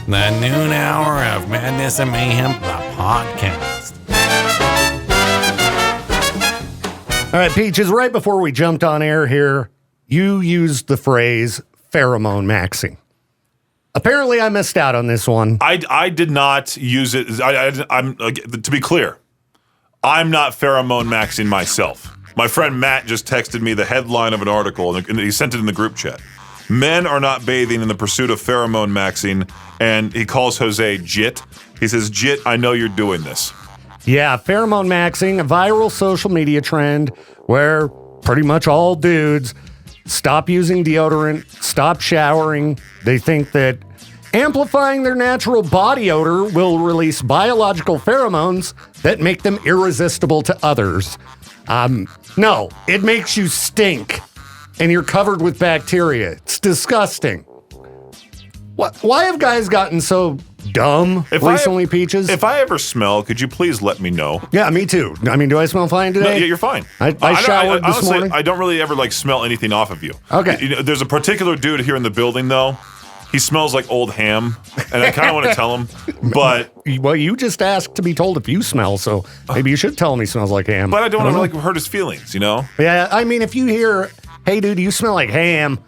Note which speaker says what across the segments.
Speaker 1: The noon hour of Madness and Mayhem, the podcast.
Speaker 2: All right, Peaches, right before we jumped on air here, you used the phrase pheromone maxing. Apparently, I missed out on this one.
Speaker 3: I did not use it. I'm to be clear, I'm not pheromone maxing myself. My friend Matt just texted me the headline of an article, and he sent it in the group chat. Men are not bathing in the pursuit of pheromone maxing, and he calls Jose Jit. He says, Jit, I know you're doing this.
Speaker 2: Yeah, pheromone maxing, a viral social media trend where pretty much all dudes stop using deodorant, stop showering. They think that amplifying their natural body odor will release biological pheromones that make them irresistible to others. No, it makes you stink, and you're covered with bacteria. It's disgusting. Why have guys gotten so dumb recently, Peaches?
Speaker 3: If I ever smell, could you please let me know?
Speaker 2: Yeah, me too. I mean, do I smell fine today?
Speaker 3: No, you're fine.
Speaker 2: I showered this
Speaker 3: honestly,
Speaker 2: morning.
Speaker 3: I don't really ever smell anything off of you.
Speaker 2: Okay.
Speaker 3: You know, there's a particular dude here in the building, though. He smells like old ham, and I kind of want to tell him, but...
Speaker 2: Well, you just asked to be told if you smell, so maybe you should tell him he smells like ham.
Speaker 3: But I don't want to hurt his feelings, you know?
Speaker 2: Yeah, I mean, if you hear, hey, dude, you smell like ham,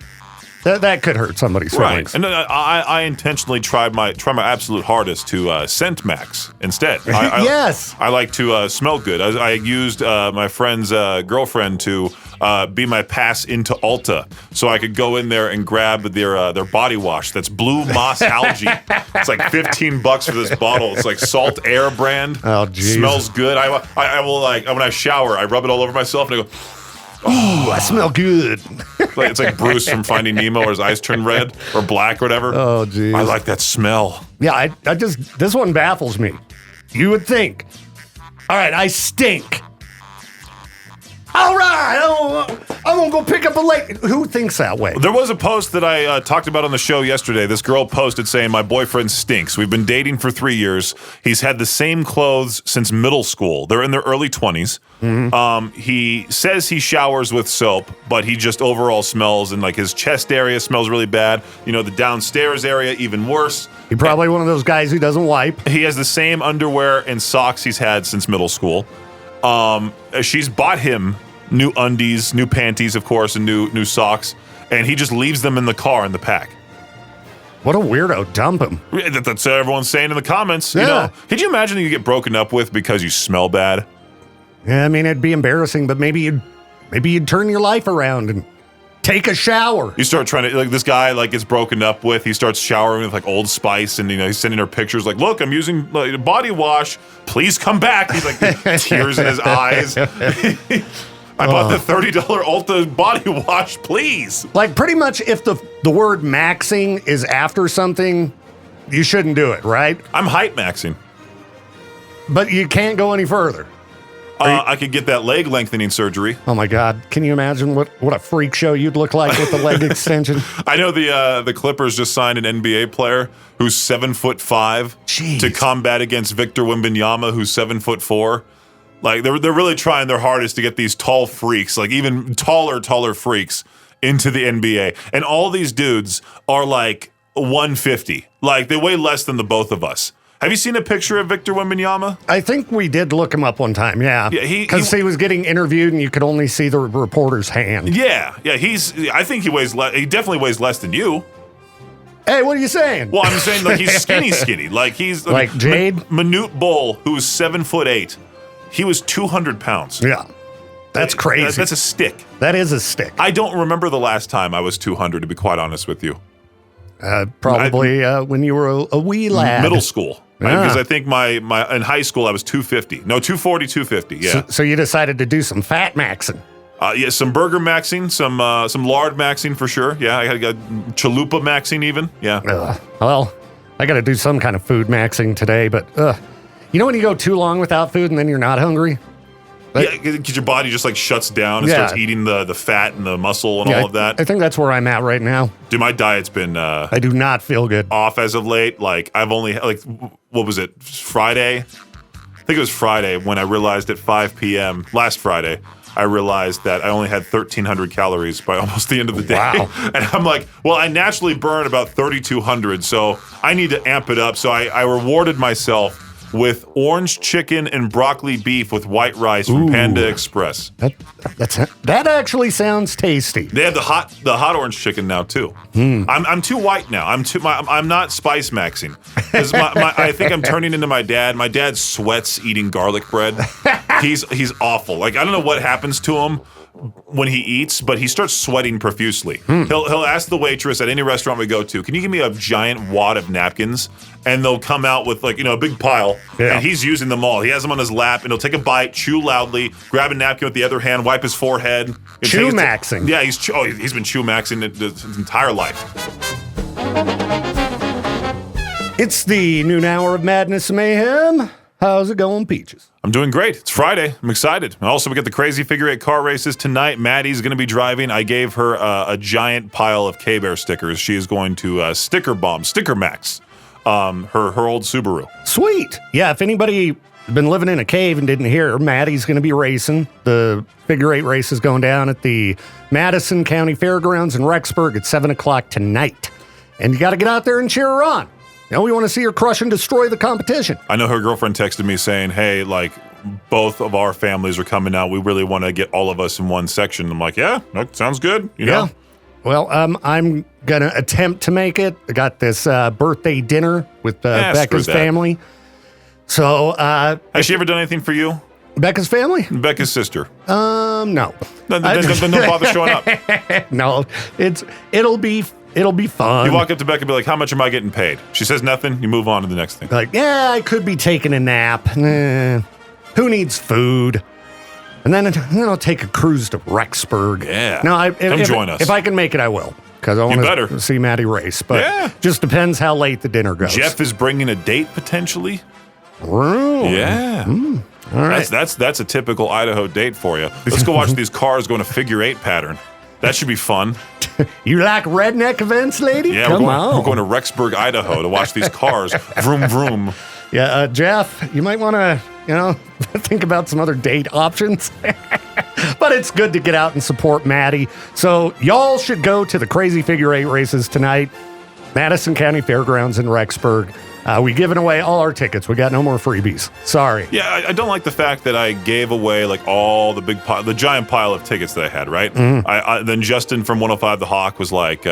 Speaker 2: that could hurt somebody's feelings.
Speaker 3: Right. And I intentionally try my absolute hardest to scent max instead.
Speaker 2: Yes.
Speaker 3: I like to smell good. I used my friend's girlfriend to be my pass into Ulta, so I could go in there and grab their body wash. That's blue moss algae. It's like $15 for this bottle. It's like Salt Air brand.
Speaker 2: Oh, geez.
Speaker 3: Smells good. I will when I shower, I rub it all over myself and I go,
Speaker 2: ooh, I smell good.
Speaker 3: It's like Bruce from Finding Nemo, or his eyes turn red or black or whatever.
Speaker 2: Oh, geez.
Speaker 3: I like that smell.
Speaker 2: Yeah, I just, this one baffles me. You would think, all right, I stink. All right, I'm going to go pick up a lake. Who thinks that way?
Speaker 3: There was a post that I talked about on the show yesterday. This girl posted saying, my boyfriend stinks. We've been dating for 3 years. He's had the same clothes since middle school. They're in their early 20s. Mm-hmm. He says he showers with soap, but he just overall smells, and like his chest area smells really bad. You know, the downstairs area, even worse.
Speaker 2: You're probably one of those guys who doesn't wipe.
Speaker 3: He has the same underwear and socks he's had since middle school. She's bought him new undies, new panties, of course, and new socks, and he just leaves them in the car in the pack.
Speaker 2: What a weirdo. Dump him.
Speaker 3: That's what everyone's saying in the comments.
Speaker 2: Yeah.
Speaker 3: You know, could you imagine you get broken up with because you smell bad?
Speaker 2: Yeah, I mean, it'd be embarrassing, but maybe you'd turn your life around and take a shower.
Speaker 3: You start trying to, this guy, gets broken up with. He starts showering with, Old Spice, and, he's sending her pictures look, I'm using body wash. Please come back. He's tears in his eyes. I bought the $30 Ulta body wash, please.
Speaker 2: Pretty much if the word maxing is after something, you shouldn't do it, right?
Speaker 3: I'm height maxing.
Speaker 2: But you can't go any further.
Speaker 3: I could get that leg lengthening surgery.
Speaker 2: Oh my God. Can you imagine what a freak show you'd look like with the leg extension?
Speaker 3: I know the Clippers just signed an NBA player who's 7'5"
Speaker 2: Jeez.
Speaker 3: to combat against Victor Wembanyama, who's 7'4". They're really trying their hardest to get these tall freaks, even taller freaks, into the NBA. And all these dudes are 150. They weigh less than the both of us. Have you seen a picture of Victor Wembanyama?
Speaker 2: I think we did look him up one time, yeah. Because he was getting interviewed and you could only see the reporter's hand.
Speaker 3: Yeah. I think he definitely weighs less than you.
Speaker 2: Hey, what are you saying?
Speaker 3: Well, I'm saying he's skinny. He's
Speaker 2: like Jade?
Speaker 3: Manute Bol, who's 7'8". He was 200 pounds.
Speaker 2: Yeah. That's crazy.
Speaker 3: That's a stick.
Speaker 2: That is a stick.
Speaker 3: I don't remember the last time I was 200, to be quite honest with you.
Speaker 2: Probably when you were a wee lad.
Speaker 3: Middle school. Because I think my in high school I was 250. No, 240, 250. Yeah.
Speaker 2: So you decided to do some fat maxing.
Speaker 3: Yeah, some burger maxing, some lard maxing for sure. Yeah, I got chalupa maxing even. Yeah.
Speaker 2: Well, I got to do some kind of food maxing today, but you know when you go too long without food and then you're not hungry?
Speaker 3: Yeah, because your body just shuts down and starts eating the fat and the muscle and all of that.
Speaker 2: I think that's where I'm at right now.
Speaker 3: Dude, my diet's been
Speaker 2: I do not feel good.
Speaker 3: Off as of late. I've only what was it? Friday? I think it was Friday when I realized at 5 p.m. last Friday, I realized that I only had 1,300 calories by almost the end of the day.
Speaker 2: Wow.
Speaker 3: And I'm like, well, I naturally burn about 3,200, so I need to amp it up. So I rewarded myself with orange chicken and broccoli beef with white rice from Panda Express.
Speaker 2: That actually sounds tasty.
Speaker 3: They have the hot orange chicken now too. I'm too white now. I'm not spice maxing. 'Cause I think I'm turning into my dad. My dad sweats eating garlic bread. He's awful. Like I don't know what happens to him when he eats, but he starts sweating profusely. He'll ask the waitress at any restaurant we go to, "Can you give me a giant wad of napkins?" And they'll come out with a big pile, and he's using them all. He has them on his lap, and he'll take a bite, chew loudly, grab a napkin with the other hand, wipe his forehead.
Speaker 2: Chew maxing.
Speaker 3: Yeah, he's been chew maxing his entire life.
Speaker 2: It's the noon hour of Madness and Mayhem. How's it going, Peaches?
Speaker 3: I'm doing great. It's Friday. I'm excited. And also, we got the crazy figure 8 car races tonight. Maddie's going to be driving. I gave her a giant pile of K-Bear stickers. She is going to sticker max her old Subaru.
Speaker 2: Sweet. Yeah, if anybody been living in a cave and didn't hear, Maddie's going to be racing. The figure 8 race is going down at the Madison County Fairgrounds in Rexburg at 7 o'clock tonight. And you got to get out there and cheer her on. We want to see her crush and destroy the competition.
Speaker 3: I know her girlfriend texted me saying, hey, both of our families are coming out. We really want to get all of us in one section. I'm like, yeah, that sounds good. You know?
Speaker 2: Well, I'm going to attempt to make it. I got this birthday dinner with Becca's family. So,
Speaker 3: has she ever done anything for you?
Speaker 2: Becca's family?
Speaker 3: Becca's sister.
Speaker 2: No.
Speaker 3: Then don't bother showing up.
Speaker 2: No, it'll be fun.
Speaker 3: You walk up to Becca and be like, how much am I getting paid? She says nothing. You move on to the next thing.
Speaker 2: Like, yeah, I could be taking a nap. Who needs food? And then I'll take a cruise to Rexburg.
Speaker 3: Yeah.
Speaker 2: No,
Speaker 3: Come join us.
Speaker 2: If I can make it, I will. Because I want to see Maddie race. But just depends how late the dinner goes.
Speaker 3: Jeff is bringing a date potentially.
Speaker 2: Really?
Speaker 3: Yeah.
Speaker 2: All right.
Speaker 3: That's a typical Idaho date for you. Let's go watch these cars go in a figure 8 pattern. That should be fun.
Speaker 2: You like redneck events, lady?
Speaker 3: Yeah, we're going to Rexburg, Idaho to watch these cars. Vroom, vroom.
Speaker 2: Yeah, Jeff, you might want to, think about some other date options. But it's good to get out and support Maddie. So y'all should go to the crazy figure 8 races tonight. Madison County Fairgrounds in Rexburg. We giving away all our tickets. We got no more freebies. Sorry.
Speaker 3: Yeah, I don't like the fact that I gave away all the giant pile of tickets that I had, right? Then Justin from 105 The Hawk was like, you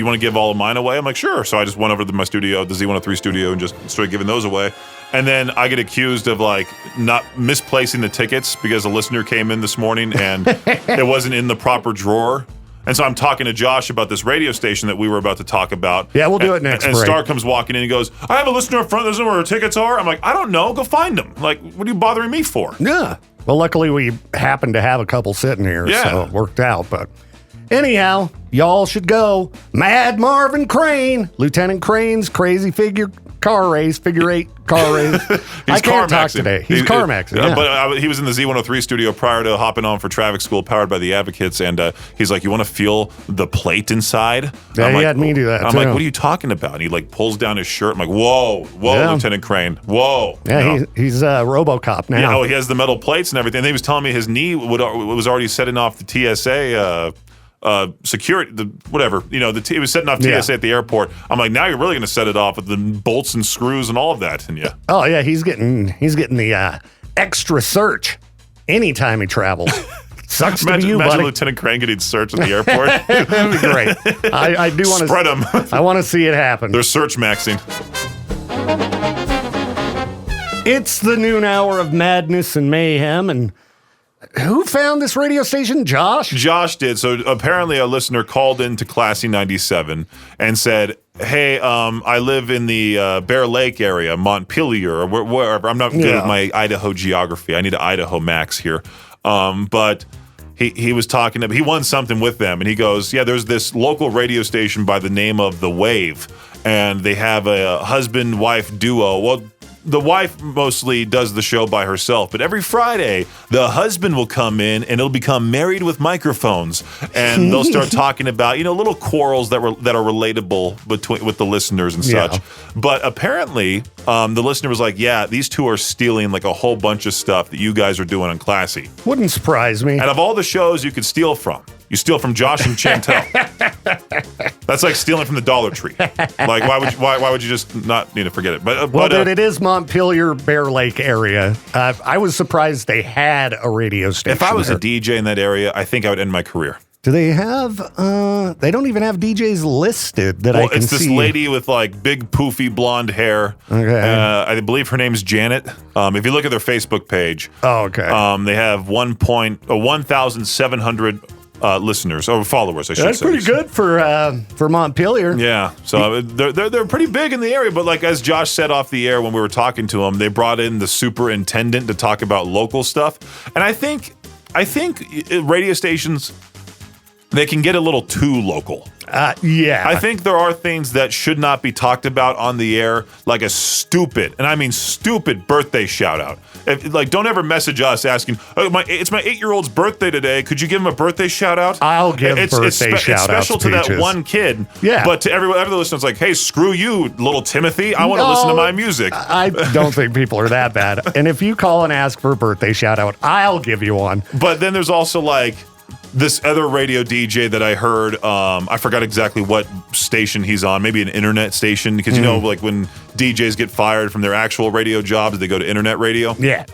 Speaker 3: want to give all of mine away? I'm like, sure. So I just went over to my studio, the Z103 studio, and just started giving those away. And then I get accused of not misplacing the tickets because a listener came in this morning and it wasn't in the proper drawer. And so I'm talking to Josh about this radio station that we were about to talk about.
Speaker 2: Yeah, we'll do it next
Speaker 3: And
Speaker 2: break.
Speaker 3: Star comes walking in and goes, I have a listener up front, doesn't know where her tickets are. I'm like, I don't know, go find them. Like, what are you bothering me for?
Speaker 2: Yeah. Well, luckily we happened to have a couple sitting here, so it worked out. But anyhow, y'all should go. Mad Marvin Crane, Lieutenant Crane's crazy figure 8 car race. I can't talk today. He's car maxing. Yeah.
Speaker 3: But he was in the Z103 studio prior to hopping on for Traffic School, powered by the Advocates, and he's like, "You want to feel the plate inside?"
Speaker 2: Yeah, he had me do that.
Speaker 3: I'm like, "What are you talking about?" And he pulls down his shirt. I'm like, "Whoa, Lieutenant Crane, whoa!"
Speaker 2: Yeah, he's RoboCop now.
Speaker 3: Yeah, he has the metal plates and everything. And he was telling me his knee was already setting off the TSA. Security, he was setting off TSA at the airport. I'm like, now you're really going to set it off with the bolts and screws and all of that, and yeah.
Speaker 2: Oh yeah, he's getting the extra search anytime he travels. Sucks to be you,
Speaker 3: imagine
Speaker 2: buddy.
Speaker 3: Lieutenant Crane getting searched at the airport.
Speaker 2: That'd be great. I do want to
Speaker 3: spread them.
Speaker 2: I want to see it happen.
Speaker 3: They're search maxing.
Speaker 2: It's the noon hour of madness and mayhem, and who found this radio station? Josh?
Speaker 3: Josh did. So apparently a listener called into Classy 97 and said, hey, I live in the Bear Lake area, Montpelier, or wherever. I'm not good at my Idaho geography. I need an Idaho max here. But he was talking about, he won something with them, and he goes, yeah, there's this local radio station by the name of The Wave, and they have a husband-wife duo. Well, the wife mostly does the show by herself, but every Friday the husband will come in and it'll become Married with Microphones, and they'll start talking about little quarrels that are relatable with the listeners and such. But apparently the listener was like, yeah, these two are stealing like a whole bunch of stuff that you guys are doing on Classy.
Speaker 2: Wouldn't surprise me.
Speaker 3: And of all the shows you could steal from, you steal from Josh and Chantel. That's like stealing from the Dollar Tree. Like, why would you just not forget it? But
Speaker 2: it is Montpelier, Bear Lake area. I was surprised they had a radio station.
Speaker 3: If I was
Speaker 2: there.
Speaker 3: a DJ in that area, I think I would end my career.
Speaker 2: Do they have? They don't even have DJs listed that I can see.
Speaker 3: It's this lady with like big poofy blonde hair.
Speaker 2: Okay.
Speaker 3: I believe her name's Janet. If you look at their Facebook page,
Speaker 2: okay.
Speaker 3: They have 1,700 listeners or followers. I should say.
Speaker 2: That's pretty good for Montpelier.
Speaker 3: Yeah, so they're pretty big in the area. But like as Josh said off the air when we were talking to him, they brought in the superintendent to talk about local stuff, and I think radio stations, they can get a little too local.
Speaker 2: Yeah.
Speaker 3: I think there are things that should not be talked about on the air, like a stupid, and I mean stupid, birthday shout out. Don't ever message us asking, it's my 8-year-old's birthday today. Could you give him a birthday shout out?
Speaker 2: I'll give birthday shout outs.
Speaker 3: It's special to that one kid.
Speaker 2: Yeah.
Speaker 3: But to every listener's like, hey, screw you, little Timothy. I want to listen to my music.
Speaker 2: I don't think people are that bad. And if you call and ask for a birthday shout out, I'll give you one.
Speaker 3: But then there's also like this other radio DJ that I heard, I forgot exactly what station he's on, maybe an internet station, because like when DJs get fired from their actual radio jobs, they go to internet radio.
Speaker 2: Yeah.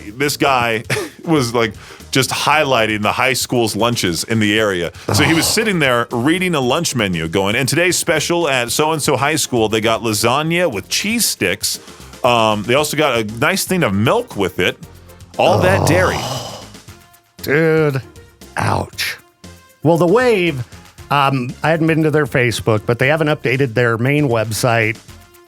Speaker 3: This guy was like just highlighting the high school's lunches in the area. So he was sitting there reading a lunch menu going, and today's special at so-and-so high school, they got lasagna with cheese sticks. They also got a nice thing of milk with it. All that dairy.
Speaker 2: Dude. Ouch. Well, the Wave, I hadn't been to their Facebook, but they haven't updated their main website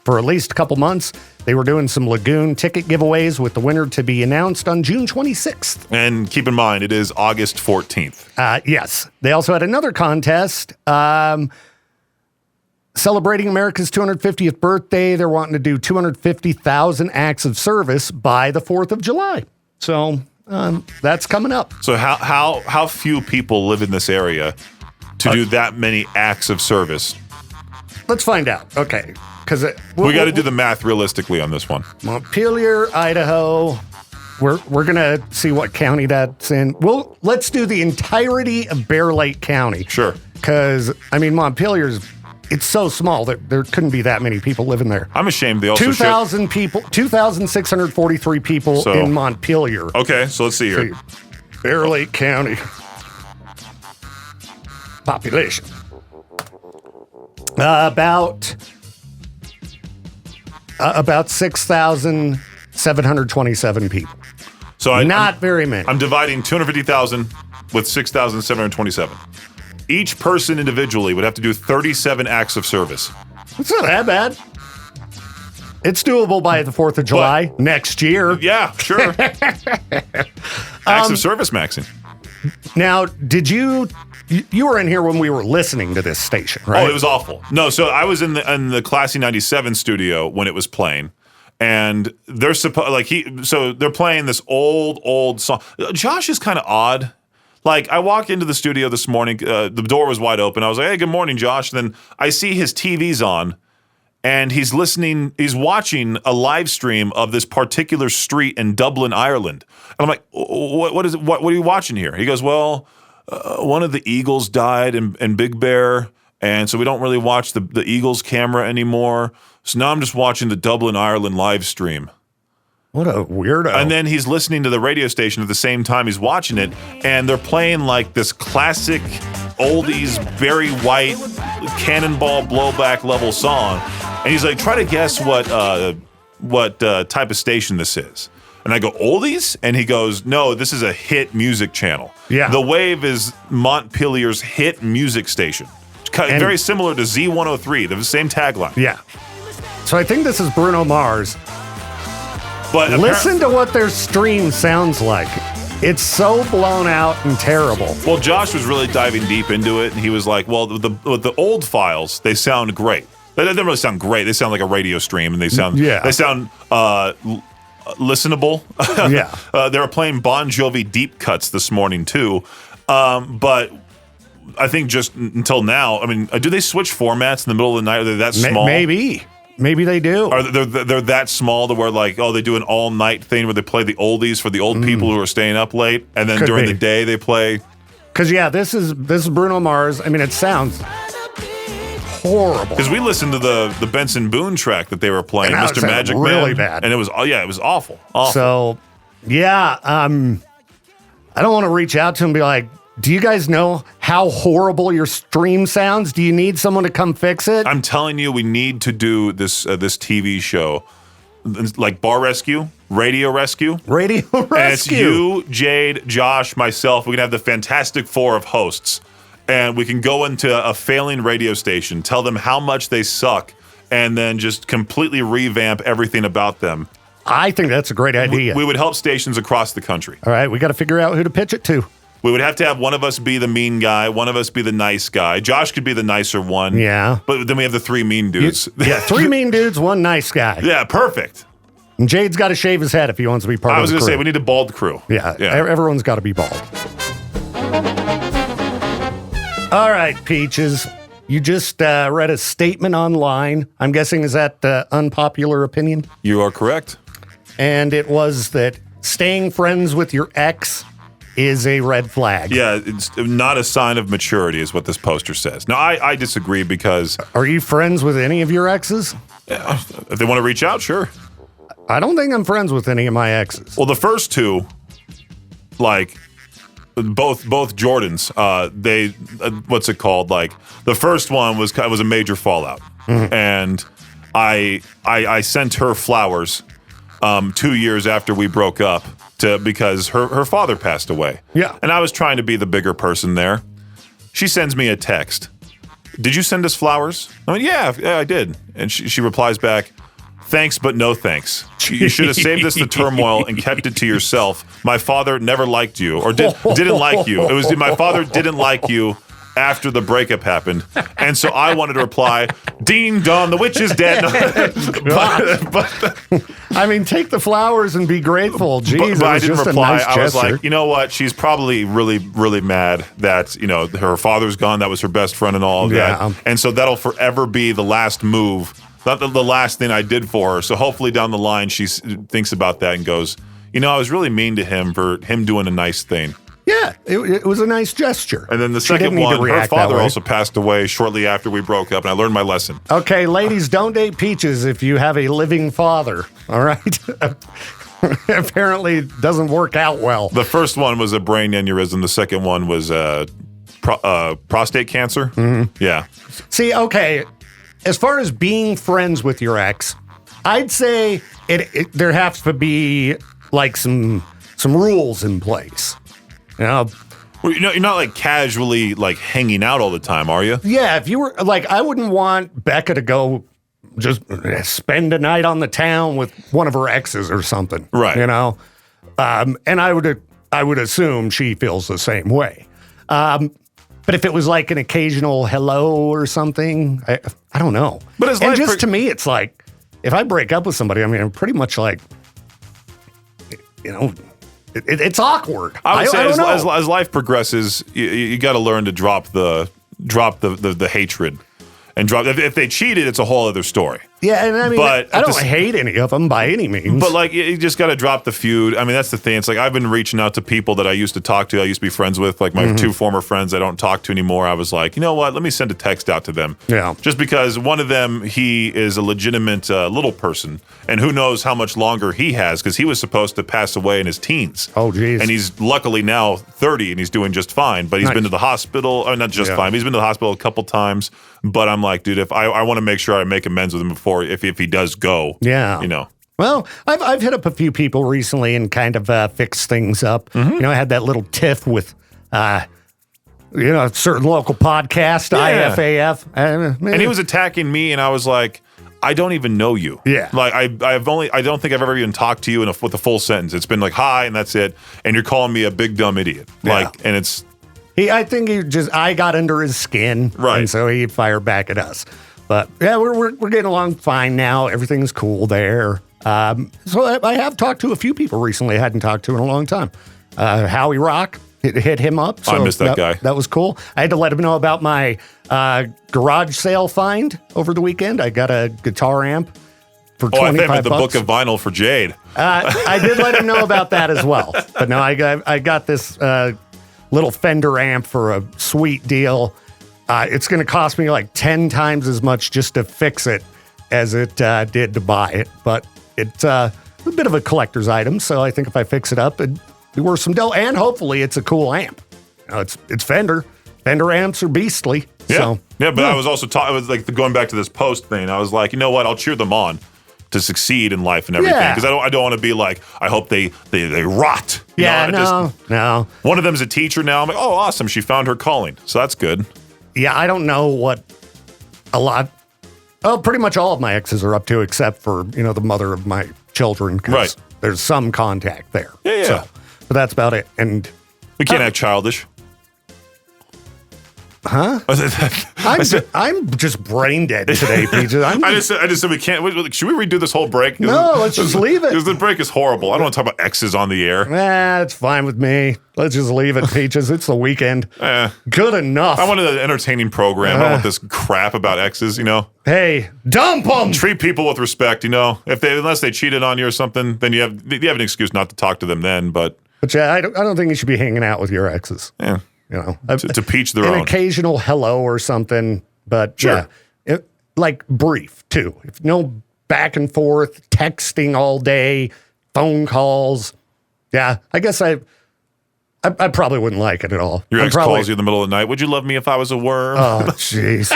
Speaker 2: for at least a couple months. They were doing some Lagoon ticket giveaways with the winner to be announced on June 26th.
Speaker 3: And keep in mind, it is August 14th.
Speaker 2: Yes. They also had another contest celebrating America's 250th birthday. They're wanting to do 250,000 acts of service by the 4th of July. So that's coming up.
Speaker 3: So how few people live in this area to do that many acts of service?
Speaker 2: Let's find out. Okay, because
Speaker 3: we got to do the math realistically on this one.
Speaker 2: Montpelier, Idaho. We're gonna see what county that's in. Let's do the entirety of Bear Lake County.
Speaker 3: Sure.
Speaker 2: Because Montpelier's. It's so small that there couldn't be that many people living there.
Speaker 3: I'm ashamed they also
Speaker 2: 2,000 people, 2,643 people in Montpelier.
Speaker 3: Okay, so let's see here.
Speaker 2: Bear Lake County. Population. About 6,727 people.
Speaker 3: So
Speaker 2: not very many.
Speaker 3: I'm dividing 250,000 with 6,727. Each person individually would have to do 37 acts of service.
Speaker 2: It's not that bad. It's doable by the 4th of July next year.
Speaker 3: Yeah, sure. Acts of service maxing.
Speaker 2: Now, did you were in here when we were listening to this station, right?
Speaker 3: Oh, it was awful. No, so I was in the Classy 97 studio when it was playing. And they're they're playing this old song. Josh is kind of odd. Like, I walked into the studio this morning, the door was wide open. I was like, hey, good morning, Josh. And then I see his TV's on, and he's watching a live stream of this particular street in Dublin, Ireland. And I'm like, what is it? What are you watching here? He goes, well, one of the Eagles died in Big Bear, and so we don't really watch the Eagles camera anymore. So now I'm just watching the Dublin, Ireland live stream.
Speaker 2: What a weirdo.
Speaker 3: And then he's listening to the radio station at the same time he's watching it, and they're playing like this classic oldies, very white, cannonball blowback level song. And he's like, try to guess what type of station this is. And I go, oldies? And he goes, no, this is a hit music channel.
Speaker 2: Yeah.
Speaker 3: The Wave is Montpelier's hit music station. Very similar to Z103, the same tagline.
Speaker 2: Yeah. So I think this is Bruno Mars.
Speaker 3: But
Speaker 2: listen to what their stream sounds like. It's so blown out and terrible.
Speaker 3: Well, Josh was really diving deep into it, and he was like, well, the old files, they sound great. They don't really sound great. They sound like a radio stream, and they sound listenable.
Speaker 2: Yeah.
Speaker 3: They were playing Bon Jovi deep cuts this morning too, but I think just until now, I mean, do they switch formats in the middle of the night? Are they that small?
Speaker 2: Maybe they do.
Speaker 3: Are they're that small to where like, oh, they do an all night thing where they play the oldies for the old people who are staying up late, and then during the day they play.
Speaker 2: Because this is Bruno Mars. I mean, it sounds horrible.
Speaker 3: Because we listened to the Benson Boone track that they were playing, Mr. Magic Man,
Speaker 2: really bad,
Speaker 3: and it was awful.
Speaker 2: So I don't want to reach out to him and be like, do you guys know how horrible your stream sounds? Do you need someone to come fix it?
Speaker 3: I'm telling you, we need to do this TV show, like Bar Rescue, Radio Rescue.
Speaker 2: And
Speaker 3: it's you, Jade, Josh, myself. We can have the Fantastic Four of hosts, and we can go into a failing radio station, tell them how much they suck, and then just completely revamp everything about them.
Speaker 2: I think that's a great idea.
Speaker 3: We would help stations across the country.
Speaker 2: All right, we got to figure out who to pitch it to.
Speaker 3: We would have to have one of us be the mean guy, one of us be the nice guy. Josh could be the nicer one.
Speaker 2: Yeah.
Speaker 3: But then we have the three mean dudes.
Speaker 2: Three mean dudes, one nice guy.
Speaker 3: Yeah, perfect.
Speaker 2: And Jade's got to shave his head if he wants to be part of the crew.
Speaker 3: I was going to say, we need a bald crew.
Speaker 2: Yeah. Everyone's got to be bald. All right, Peaches. You just read a statement online. I'm guessing, is that unpopular opinion?
Speaker 3: You are correct.
Speaker 2: And it was that staying friends with your ex is a red flag.
Speaker 3: Yeah, it's not a sign of maturity is what this poster says. Now, I disagree because...
Speaker 2: Are you friends with any of your exes?
Speaker 3: If they want to reach out, sure.
Speaker 2: I don't think I'm friends with any of my exes.
Speaker 3: Well, the first two, like, both Jordans, they, what's it called? Like, the first one was a major fallout. Mm-hmm. And I sent her flowers 2 years after we broke up because her father passed away.
Speaker 2: Yeah.
Speaker 3: And I was trying to be the bigger person there. She sends me a text. Did you send us flowers? I mean, yeah, I did. And she replies back, thanks, but no thanks. You should have saved us the turmoil and kept it to yourself. My father never liked you or didn't like you. It was my father didn't like you after the breakup happened. And so I wanted to reply, ding dong, the witch is dead. but
Speaker 2: I mean, take the flowers and be grateful. Jeez,
Speaker 3: but I didn't reply.
Speaker 2: Nice
Speaker 3: I was
Speaker 2: gesture.
Speaker 3: like, you know what? She's probably really, really mad that, her father's gone. That was her best friend and all of that. And so that'll forever be the last move, not the last thing I did for her. So hopefully down the line, she thinks about that and goes, I was really mean to him for him doing a nice thing.
Speaker 2: Yeah, it was a nice gesture.
Speaker 3: And then the second one, her father also passed away shortly after we broke up, and I learned my lesson.
Speaker 2: Okay, ladies, don't date Peaches if you have a living father, all right? Apparently, it doesn't work out well.
Speaker 3: The first one was a brain aneurysm. The second one was prostate cancer. Mm-hmm. Yeah.
Speaker 2: See, okay, as far as being friends with your ex, I'd say there has to be, like, some rules in place.
Speaker 3: Well, you're not like casually like hanging out all the time, are you?
Speaker 2: Yeah, if you were like, I wouldn't want Becca to go just spend a night on the town with one of her exes or something,
Speaker 3: right?
Speaker 2: And I would assume she feels the same way. But if it was like an occasional hello or something, I don't know. But to me, it's like if I break up with somebody, I mean, I'm pretty much like, It's awkward.
Speaker 3: I would say as life progresses, you got to learn to drop the hatred and drop. If they cheated, it's a whole other story.
Speaker 2: Yeah, and I mean, but I don't hate any of them by any means.
Speaker 3: But like, you just got to drop the feud. I mean, that's the thing. It's like I've been reaching out to people that I used to talk to. I used to be friends with, like my two former friends I don't talk to anymore. I was like, you know what? Let me send a text out to them.
Speaker 2: Yeah.
Speaker 3: Just because one of them, he is a legitimate little person, and who knows how much longer he has because he was supposed to pass away in his teens.
Speaker 2: Oh, geez.
Speaker 3: And he's luckily now 30 and he's doing just fine. But he's been to the hospital, or not just fine. He's been to the hospital a couple times. But I'm like, dude, if I want to make sure I make amends with him before if he does go.
Speaker 2: Yeah. Well, I've hit up a few people recently and kind of fixed things up. Mm-hmm. I had that little tiff with, a certain local podcast, IFAF.
Speaker 3: And he was attacking me, and I was like, I don't even know you.
Speaker 2: Yeah.
Speaker 3: Like, I don't think I've ever even talked to you with a full sentence. It's been like, hi, and that's it. And you're calling me a big dumb idiot.
Speaker 2: Yeah.
Speaker 3: And it's...
Speaker 2: I think I got under his skin.
Speaker 3: Right.
Speaker 2: And so he fired back at us. But yeah, we're getting along fine now. Everything's cool there. So I have talked to a few people recently I hadn't talked to in a long time. Howie Rock, hit him up. So
Speaker 3: I missed that guy.
Speaker 2: That was cool. I had to let him know about my garage sale find over the weekend. I got a guitar amp for $25.
Speaker 3: I think the book of vinyl for Jade.
Speaker 2: I did let him know about that as well. But no, I got this little Fender amp for a sweet deal. It's going to cost me like 10 times as much just to fix it as it did to buy it. But it's a bit of a collector's item, so I think if I fix it up, it'd be worth some dough. And hopefully it's a cool amp. You know, it's Fender. Fender amps are beastly.
Speaker 3: Yeah,
Speaker 2: So,
Speaker 3: but I was also I was like going back to this post thing. I was like, you know what? I'll cheer them on to succeed in life and everything, because I don't want to be like, I hope they rot. You know,
Speaker 2: no.
Speaker 3: One of them's a teacher now. I'm like, oh, awesome. She found her calling. So that's good.
Speaker 2: Yeah, I don't know what pretty much all of my exes are up to, except for, the mother of my children. 'Cause
Speaker 3: Right.
Speaker 2: there's some contact there.
Speaker 3: Yeah.
Speaker 2: So, but that's about it. And
Speaker 3: We can't act childish.
Speaker 2: Huh? I'm just brain dead today, Peaches.
Speaker 3: I just said we can't. Should we redo this whole break?
Speaker 2: No, let's just leave it.
Speaker 3: Because the break is horrible. I don't want to talk about exes on the air.
Speaker 2: It's fine with me. Let's just leave it, Peaches. It's the weekend. Good enough.
Speaker 3: I wanted an entertaining program. I don't want this crap about exes,
Speaker 2: Hey, dump them!
Speaker 3: Treat people with respect, unless they cheated on you or something, then you have an excuse not to talk to them then, But
Speaker 2: yeah, I don't think you should be hanging out with your exes.
Speaker 3: Yeah. To peach their own.
Speaker 2: An occasional hello or something, but
Speaker 3: sure.
Speaker 2: Yeah, like brief too. If no back and forth, texting all day, phone calls. Yeah, I guess I probably wouldn't like it at all.
Speaker 3: Your ex calls you in the middle of the night. Would you love me if I was a worm?
Speaker 2: Oh, jeez.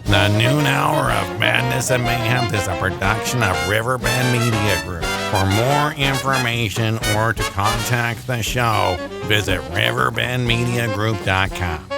Speaker 1: The noon hour of Madness and Mayhem is a production of Riverbend Media Group. For more information or to contact the show, visit riverbendmediagroup.com.